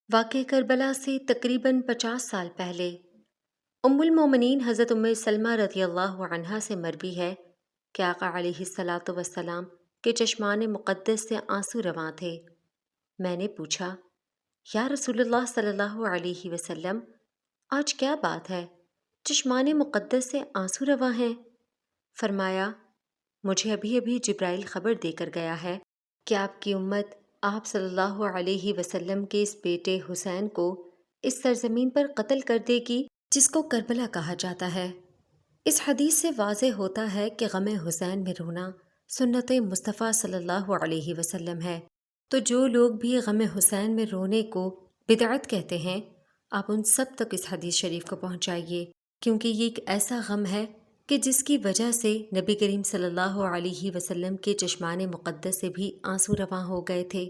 वाक़या करबला से तकरीबन 50 साल पहले उम्मुल मोमिनीन हज़रत उम्मे सलमा रज़ियल्लाहु अन्हा से मरवी है कि आका अलैहिस्सलातु वस्सलाम के चश्मान मुक़द्दस से आंसू रवां थे। मैंने पूछा, या रसूलुल्लाह सल्लल्लाहु अलैहि वसल्लम, आज क्या बात है, चश्मान मुक़द्दस से आंसू रवां हैं? फरमाया, मुझे अभी अभी जिब्राइल खबर देकर गया है कि आपकी उम्मत आप सल्लल्लाहु अलैहि वसल्लम के इस बेटे हुसैन को इस सरजमीन पर कत्ल कर देगी जिसको करबला कहा जाता है। इस हदीस से वाज़ेह होता है कि गम हुसैन में रोना सुन्नत मुस्तफ़ा सल्लल्लाहु अलैहि वसल्लम है। तो जो लोग भी गम हुसैन में रोने को बिदअत कहते हैं, आप उन सब तक इस हदीस शरीफ को पहुँचाइए, क्योंकि ये एक ऐसा गम है कि जिसकी वजह से नबी करीम सल्लल्लाहु अलैहि वसल्लम के चश्मान मुक़द्दस से भी आंसू रवां हो गए थे।